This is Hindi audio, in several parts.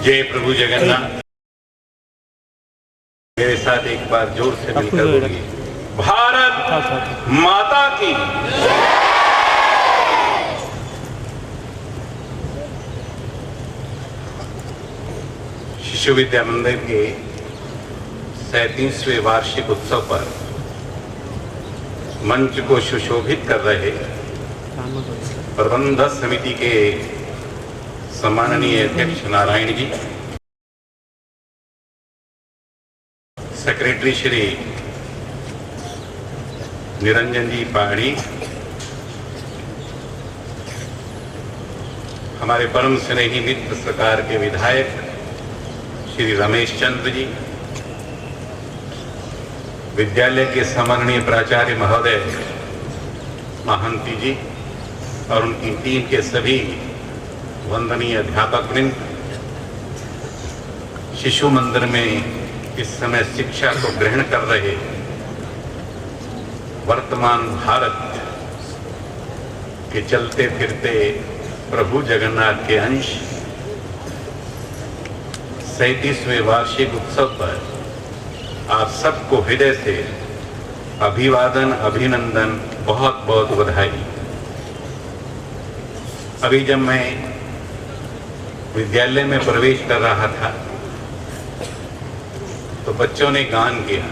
जय प्रभु जगन्नाथ। मेरे साथ एक बार जोर से मिलकर बोलिए, भारत माता की। शिशु विद्या मंदिर के 37वें वार्षिक उत्सव पर मंच को सुशोभित कर रहे प्रबंधक समिति के सम्माननीय अध्यक्ष नारायण जी, सेक्रेटरी श्री निरंजन जी पहाड़ी, हमारे परम स्नेही मित्र सरकार के विधायक श्री रमेश चंद्र जी, विद्यालय के सम्माननीय प्राचार्य महोदय महंती जी और उनकी टीम के सभी वंदनीय अध्यापक वृंद, शिशु मंदिर में इस समय शिक्षा को ग्रहण कर रहे वर्तमान भारत के चलते फिरते प्रभु जगन्नाथ के अंश 37वें वार्षिक उत्सव पर आप सबको हृदय से अभिवादन, अभिनंदन, बहुत बहुत बधाई। अभी जब मैं विद्यालय में प्रवेश कर रहा था तो बच्चों ने गान किया,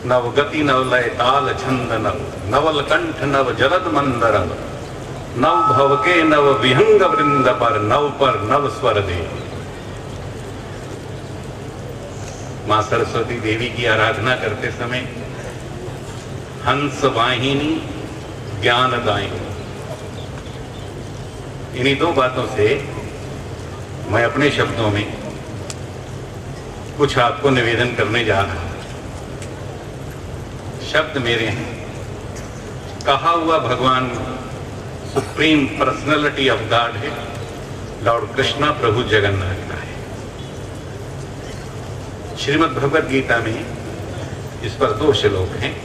नवगति नवलय ताल छंद नव, नवल कंठ नव जलद मंदर, नव भवके नव विहंग वृंद पर नव स्वर दे। मां सरस्वती देवी की आराधना करते समय हंस वाहिनी ज्ञानदायिनी, इन्हीं दो बातों से मैं अपने शब्दों में कुछ आपको निवेदन करने जा रहा हूं। शब्द मेरे हैं, कहा हुआ भगवान सुप्रीम पर्सनैलिटी ऑफ गॉड है, लॉर्ड कृष्णा प्रभु जगन्नाथ का है। श्रीमद् भगवद गीता में इस पर 2 श्लोक हैं।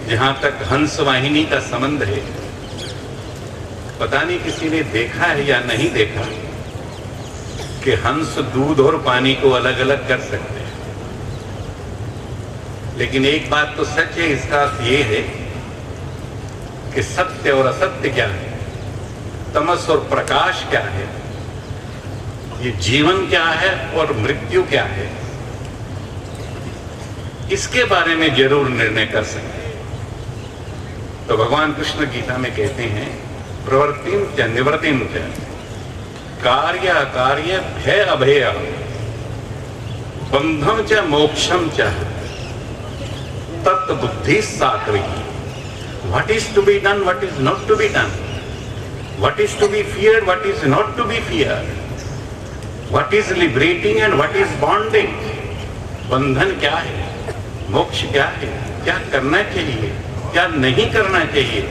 जहां तक हंस वाहिनी का संबंध है, पता नहीं किसी ने देखा है या नहीं देखा कि हंस दूध और पानी को अलग अलग कर सकते हैं, लेकिन एक बात तो सच है, इसका अर्थ ये है कि सत्य और असत्य क्या है, तमस और प्रकाश क्या है, ये जीवन क्या है और मृत्यु क्या है, इसके बारे में जरूर निर्णय कर सकते हैं। तो भगवान कृष्ण गीता में कहते हैं, प्रवृत्तिम च निवृत्तिम च कार्य अकार्य भय अभय बंधम च मोक्षम च तत् बुद्धि सात्विकी। What is to be done, what is not to be done, what is to be feared, what is not to be feared, what is liberating and what is bonding. बंधन क्या है, मोक्ष क्या है, क्या करना चाहिए, क्या नहीं करना चाहिए,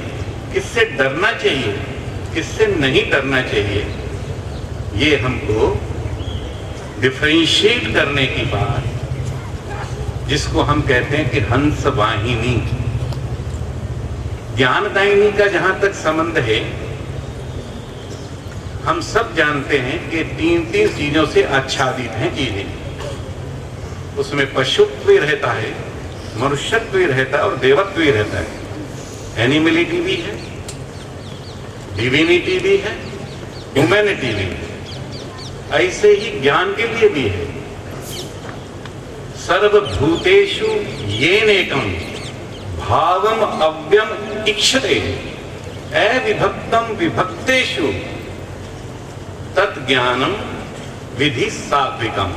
किससे डरना चाहिए, किससे नहीं डरना चाहिए, ये हमको डिफरेंशिएट करने की बात, जिसको हम कहते हैं कि हंस वाहिनी ज्ञानदायिनी का जहां तक संबंध है, हम सब जानते हैं कि 3 चीजों से आच्छादित हैं चीजें। उसमें पशुत्व भी रहता है, मनुष्यत्व भी रहता है और देवत्व भी रहता है। एनिमलिटी भी है, डिविनिटी भी है, ह्यूमैनिटी भी है। ऐसे ही ज्ञान के लिए भी है। सर्वभूतेषु येनेकं भावम अव्यम इक्षते अविभक्तम विभक्तेषु तत्ज्ञानम विधि सात्विकम।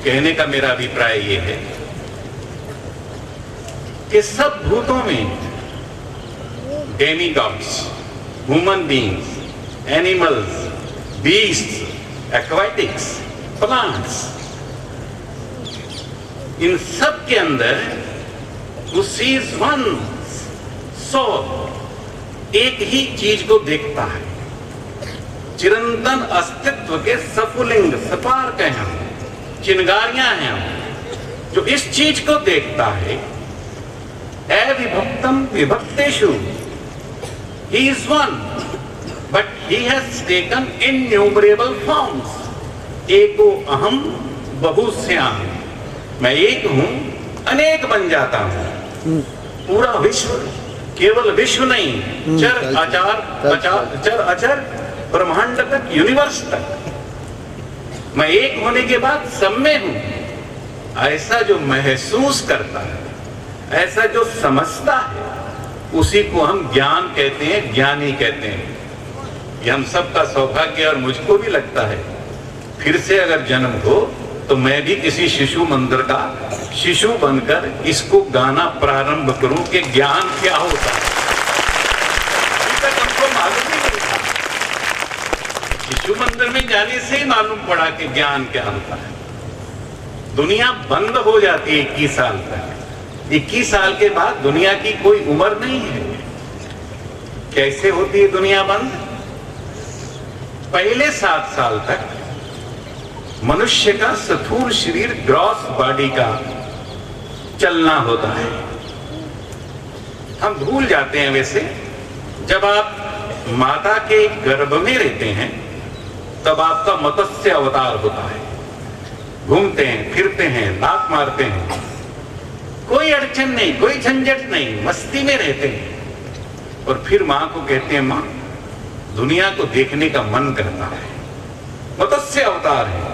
कहने का मेरा अभिप्राय ये है कि सब भूतों में demigods, human beings, animals, beasts, aquatics, plants, इन सब के अंदर who sees one soul, एक ही चीज को देखता है। चिरंतन अस्तित्व के सफुलिंग सपार्क हैं हम, चिनगारियां हैं हम, जो इस चीज को देखता है। अविभक्तम विभक्तेषु, he is one, but he has taken innumerable forms. एको अहम बहुश्याम, मैं एक हूं अनेक बन जाता हूं। पूरा विश्व, केवल विश्व नहीं, चर अचर ब्रह्मांड तक, यूनिवर्स तक मैं एक होने के बाद सब में हूं। ऐसा जो महसूस करता है, ऐसा जो समझता है, उसी को हम ज्ञान कहते हैं, ज्ञानी कहते हैं। ये हम सबका सौभाग्य, और मुझको भी लगता है फिर से अगर जन्म हो तो मैं भी किसी शिशु मंदिर का शिशु बनकर इसको गाना प्रारंभ करूं कि ज्ञान क्या होता है। अभी तक हमको मालूम ही नहीं था, शिशु मंदिर में जाने से ही मालूम पड़ा कि ज्ञान क्या होता है। दुनिया बंद हो जाती है 21 साल तक। 21 साल के बाद दुनिया की कोई उम्र नहीं है। कैसे होती है दुनिया बंद? पहले 7 साल तक मनुष्य का स्थूल शरीर, ग्रॉस बॉडी का चलना होता है। हम भूल जाते हैं वैसे, जब आप माता के गर्भ में रहते हैं तब आपका मत्स्य अवतार होता है। घूमते हैं, फिरते हैं, लात मारते हैं, कोई अड़चन नहीं, कोई झंझट नहीं, मस्ती में रहते हैं। और फिर मां को कहते हैं, मां दुनिया को देखने का मन करता है, मत्स्य अवतार है।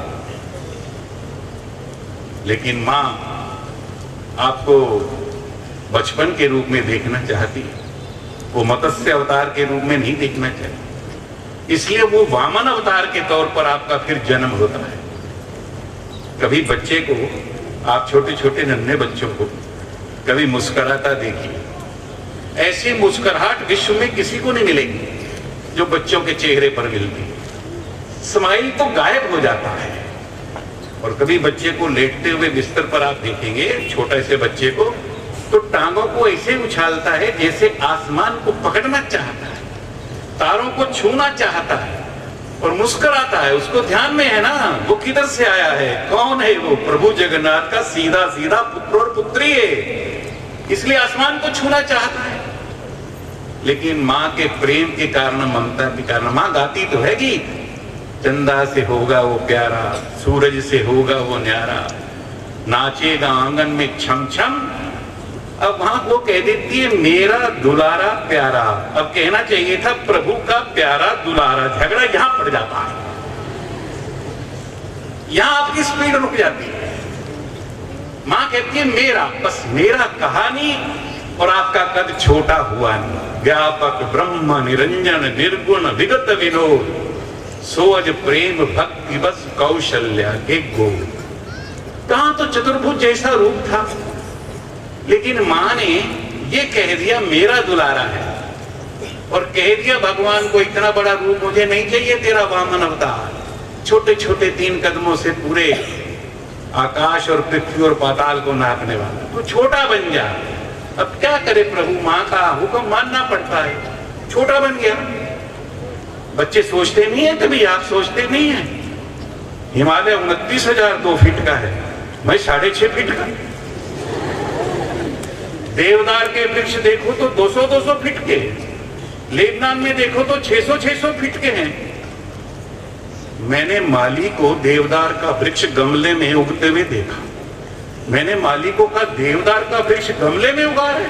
लेकिन मां आपको बचपन के रूप में देखना चाहती है, वो मत्स्य अवतार के रूप में नहीं देखना चाहती। इसलिए वो वामन अवतार के तौर पर आपका फिर जन्म होता है। कभी बच्चे को, आप छोटे छोटे नन्हे बच्चों को कभी मुस्कुराता देखिए, ऐसी मुस्कुराहट विश्व में किसी को नहीं मिलेगी जो बच्चों के चेहरे पर मिलती है। स्माइल तो गायब हो जाता है। और कभी बच्चे को लेटते हुए बिस्तर पर आप देखेंगे, छोटे से बच्चे को, तो टांगों को ऐसे उछालता है जैसे आसमान को पकड़ना चाहता है, तारों को छूना चाहता है, और मुस्कुराता है। उसको ध्यान में है ना वो किधर से आया है, कौन है वो, प्रभु जगन्नाथ का सीधा सीधा पुत्र और पुत्री है, इसलिए आसमान को छूना चाहता है। लेकिन माँ के प्रेम के कारण, ममता के कारण, माँ गाती तो है कि चंदा से होगा वो प्यारा, सूरज से होगा वो न्यारा, नाचेगा आंगन में छम छम। अब वहां वो कह देती है मेरा दुलारा प्यारा। अब कहना चाहिए था प्रभु का प्यारा दुलारा। झगड़ा यहां पड़ जाता है, यहां आपकी स्पीड रुक जाती है। मां कहती है मेरा, बस मेरा कहानी, और आपका कद छोटा हुआ नहीं। व्यापक ब्रह्म निरंजन निर्गुण विगत विनोद, सोअज प्रेम भक्ति बस कौशल्या के गोल। कहां तो चतुर्भुज जैसा रूप था, लेकिन मां ने ये कह दिया मेरा दुलारा है, और कह दिया भगवान को इतना बड़ा रूप मुझे नहीं चाहिए तेरा वामन अवतार। छोटे छोटे 3 कदमों से पूरे आकाश और पृथ्वी और पाताल को नापने वाला, तो छोटा बन जा। अब क्या करे प्रभु, मां का हुक्म मानना पड़ता है, छोटा बन गया। बच्चे सोचते नहीं है कभी, आप सोचते नहीं है, हिमालय 29,002 फीट का है, मैं 6.5 फीट का। देवदार के वृक्ष देखो तो 200-200 फीट के, लेबनान में देखो तो 600-600 फीट के हैं। मैंने माली को देवदार का वृक्ष गमले में उगते हुए देखा। मैंने माली को कहा देवदार का वृक्ष गमले में उगा है,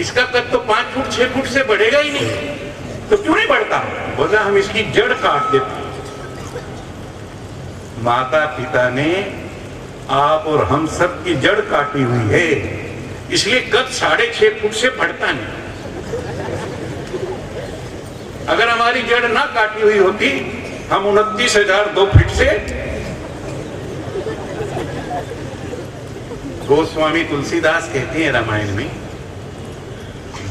इसका कद तो 5 फुट 6 फुट से बढ़ेगा ही नहीं, तो क्यों नहीं बढ़ता? बोला हम इसकी जड़ काट देते। माता पिता ने आप और हम सब की जड़ काटी हुई है, इसलिए कद 6.5 फुट से बढ़ता नहीं। अगर हमारी जड़ ना काटी हुई होती, हम 29,002 फीट से। गोस्वामी तुलसीदास कहते हैं रामायण में,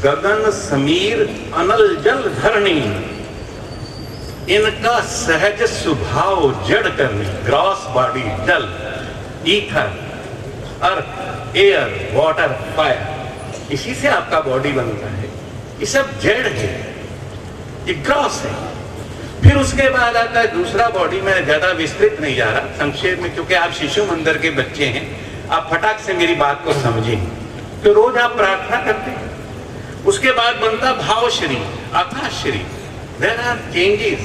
गगन समीर अनल जल धरणी, इनका सहज स्वभाव जड़ करनी। ग्रॉस बॉडी, जल, ईथर, अर्थ, एयर, वाटर, फायर, इसी से आपका बॉडी बनता है। ये सब जड़ है, ये ग्रॉस है। फिर उसके बाद आता है दूसरा बॉडी। मैं ज्यादा विस्तृत नहीं जा रहा, संक्षेप में, क्योंकि आप शिशु मंदिर के बच्चे हैं, आप फटाक से मेरी बात को समझें। तो रोज आप प्रार्थना करते हैं, उसके बाद बनता भाव शरीर, आकाश शरीर। There are changes,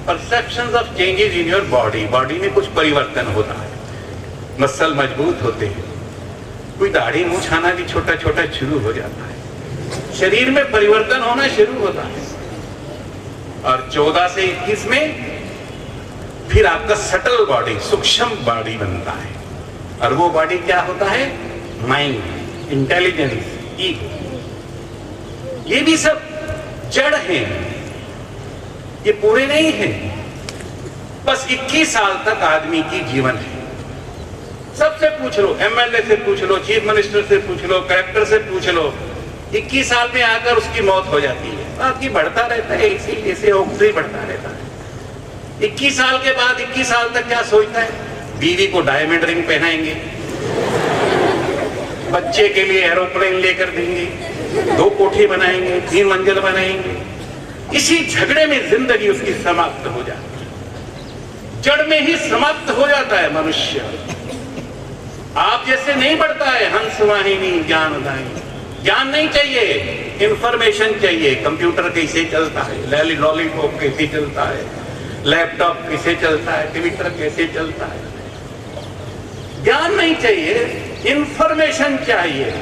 perceptions of changes in your body. Body में कुछ परिवर्तन होता है, मसल मजबूत होते हैं, कोई दाढ़ी मूंछ आना भी छोटा छोटा शुरू हो जाता है, शरीर में परिवर्तन होना शुरू होता है। और 14 से 21 में फिर आपका सटल बॉडी, सूक्ष्म बॉडी बनता है। और वो बॉडी क्या होता है? Mind, intelligence, ego. ये भी सब जड़ हैं, ये पूरे नहीं हैं। बस 21 साल तक आदमी की जीवन है। सबसे पूछ लो, एमएलए से पूछ लो, चीफ मिनिस्टर से पूछ लो, कलेक्टर से पूछ लो, 21 साल में आकर उसकी मौत हो जाती है। बाकी बढ़ता रहता है, इसी ऐसे ओक्ट्री बढ़ता रहता है। 21 साल के बाद 21 साल तक क्या सोचता है? बीवी को डायमंड रिंग पहनाएंगे, बच्चे के लिए एरोप्लेन लेकर देंगे, 2 कोठी बनाएंगे, 3 मंजिल बनाएंगे। इसी झगड़े में जिंदगी उसकी समाप्त हो जाती है, जड़ में ही समाप्त हो जाता है मनुष्य। आप जैसे नहीं बढ़ता है हंस वाहिनी ज्ञानदायिनी। ज्ञान नहीं चाहिए, इंफॉर्मेशन चाहिए। कंप्यूटर कैसे चलता है, लॉलीपॉप कैसे चलता है, लैपटॉप कैसे चलता है, ट्विटर कैसे चलता है। ज्ञान नहीं चाहिए, इंफॉर्मेशन चाहिए।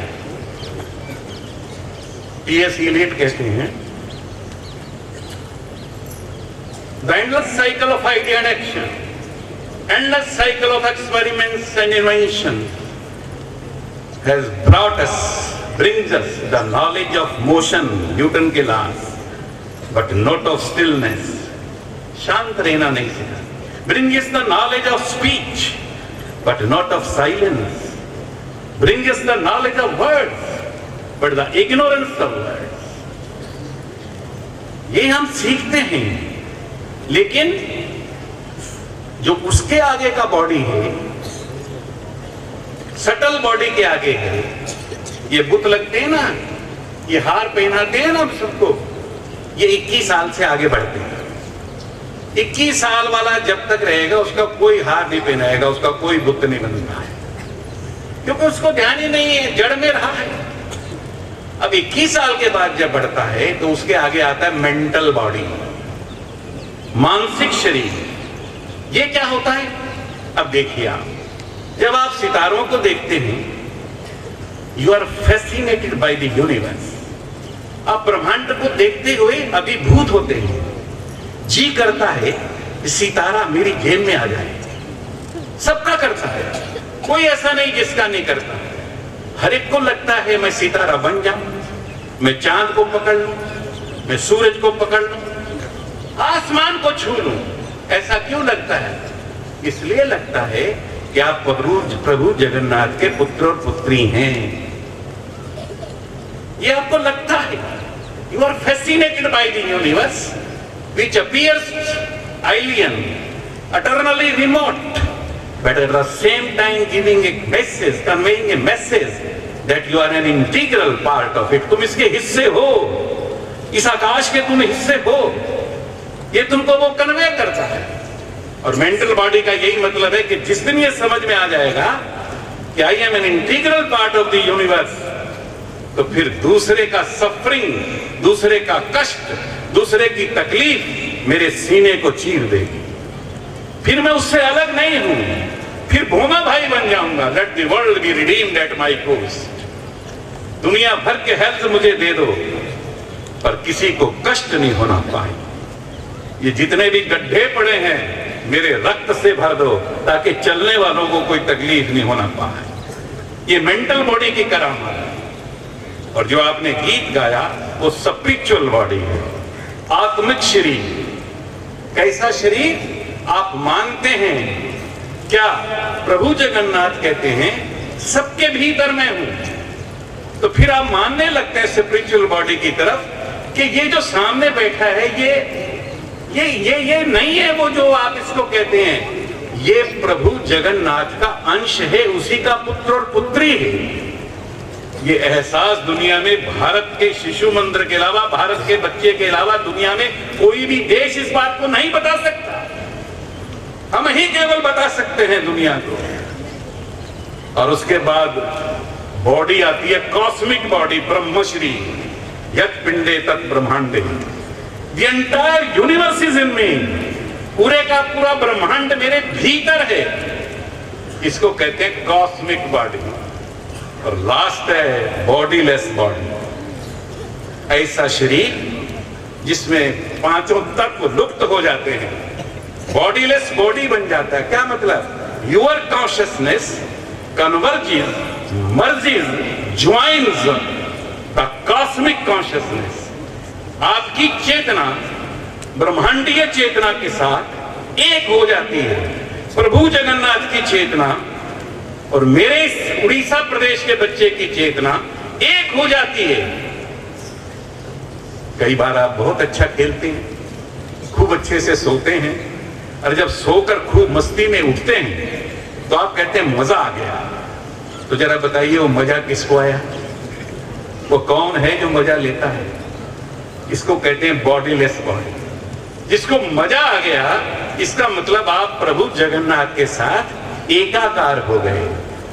टीएस इलियट कहते हैं, the endless cycle of idea and action, endless cycle of experiments and invention has brings us the knowledge of motion, Newton के laws, but not of stillness. शांत रहना नहीं सीखा। Brings us the knowledge of speech, but not of silence. Brings us the knowledge of words, but the ignorance of words. ये हम सीखते हैं, लेकिन जो उसके आगे का बॉडी है, सटल बॉडी के आगे है, ये बुत लगते हैं ना, ये हार पहनाते हैं ना सबको, ये 21 साल से आगे बढ़ते हैं। 21 साल वाला जब तक रहेगा उसका कोई हार नहीं पहनाएगा, उसका कोई बुत नहीं बनता है, क्योंकि उसको ध्यान ही नहीं है, जड़ में रहा है। अब 21 साल के बाद जब बढ़ता है तो उसके आगे आता है मेंटल बॉडी, मानसिक शरीर। ये क्या होता है? अब देखिए, आप जब आप सितारों को देखते हैं, you are fascinated by the universe. आप ब्रह्मांड को देखते हुए अभिभूत होते हैं, जी करता है सितारा मेरी जेब में आ जाए। सबका करता है, कोई ऐसा नहीं जिसका नहीं करता। हर एक को लगता है मैं सितारा बन जाऊं, मैं चांद को पकड़ लूं, मैं सूरज को पकड़ लूं, आसमान को छू लूं। ऐसा क्यों लगता है? इसलिए लगता है कि आप प्रभु जगन्नाथ के पुत्र और पुत्री हैं। ये आपको लगता है। You are fascinated by the universe which appears alien, eternally remote, but at the same time giving a message, conveying a message that you are an integral part of it. तुम इसके हिस्से हो, इस आकाश के तुम हिस्से हो, ये तुमको वो कन्वे करता है। और मेंटल बॉडी का यही मतलब है कि जिस दिन ये समझ में आ जाएगा कि I am an integral part of the universe, तो फिर दूसरे का सफरिंग, दूसरे का कष्ट, दूसरे की तकलीफ मेरे सीने को चीर देगी। फिर मैं उससे अलग नहीं हूं, फिर भोमा भाई बन जाऊंगा। Let the world be redeemed at my cost. दुनिया भर के हेल्थ मुझे दे दो, पर किसी को कष्ट नहीं होना पाए। ये जितने भी गड्ढे पड़े हैं मेरे रक्त से भर दो, ताकि चलने वालों को कोई तकलीफ नहीं होना पाए। ये मेंटल बॉडी की करामात है। और जो आपने गीत गाया वो स्पिरिचुअल बॉडी है, आत्मिक शरीर। कैसा शरीर? आप मानते हैं क्या? प्रभु जगन्नाथ कहते हैं सबके भीतर मैं हूं। तो फिर आप मानने लगते हैं स्पिरिचुअल बॉडी की तरफ कि ये जो सामने बैठा है ये नहीं है वो जो आप इसको कहते हैं। ये प्रभु जगन्नाथ का अंश है, उसी का पुत्र और पुत्री है। ये एहसास दुनिया में भारत के शिशु मंदिर के अलावा, भारत के बच्चे के अलावा दुनिया में कोई भी देश इस बात को नहीं बता सकता। हम ही केवल बता सकते हैं दुनिया को। और उसके बाद बॉडी आती है, कॉस्मिक बॉडी, ब्रह्मश्री, यत् पिंडे तत् ब्रह्मांडे। The entire universe is in me, पूरे का पूरा ब्रह्मांड मेरे भीतर है। इसको कहते हैं कॉस्मिक बॉडी। और लास्ट है बॉडीलेस बॉडी, ऐसा शरीर जिसमें पांचों तत्व लुप्त हो जाते हैं, बॉडीलेस बॉडी बन जाता है। क्या मतलब? Your consciousness converges, merges, joins the cosmic consciousness. आपकी चेतना ब्रह्मांडीय चेतना के साथ एक हो जाती है। प्रभु जगन्नाथ की चेतना और मेरे इस उड़ीसा प्रदेश के बच्चे की चेतना एक हो जाती है। कई बार आप बहुत अच्छा खेलते हैं, खूब अच्छे से सोते हैं, और जब सोकर खूब मस्ती में उठते हैं तो आप कहते हैं मजा आ गया। तो जरा बताइए वो मजा किसको आया? वो कौन है जो मजा लेता है? इसको कहते हैं बॉडीलेस बॉडी। जिसको मजा आ गया, इसका मतलब आप प्रभु जगन्नाथ के साथ एकाकार हो गए,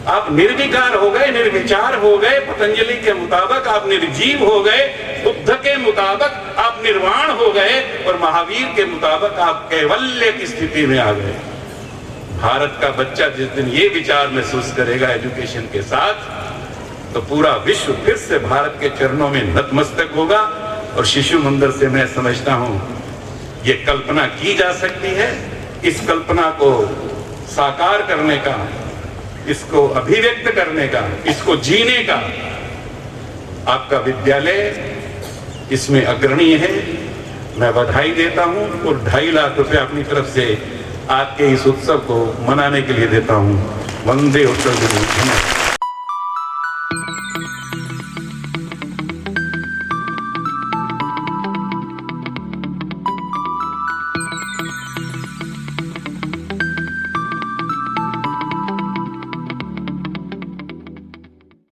आप निर्विकार हो गए, निर्विचार हो गए, पतंजलि के मुताबिक आप निर्जीव हो गए, बुद्ध के मुताबिक आप निर्वाण हो गए, और महावीर के मुताबिक आप कैवल्य की स्थिति में आ गए। भारत का बच्चा जिस दिन ये विचार महसूस करेगा एजुकेशन के साथ, तो पूरा विश्व फिर से भारत के चरणों में नतमस्तक होगा। और शिशु मंदिर से मैं समझता हूं ये कल्पना की जा सकती है। इस कल्पना को साकार करने का, इसको अभिव्यक्त करने का, इसको जीने का आपका विद्यालय इसमें अग्रणी है। मैं बधाई देता हूं और 2.5 लाख रुपए अपनी तरफ से आपके इस उत्सव को मनाने के लिए देता हूं। वंदे उत्सव।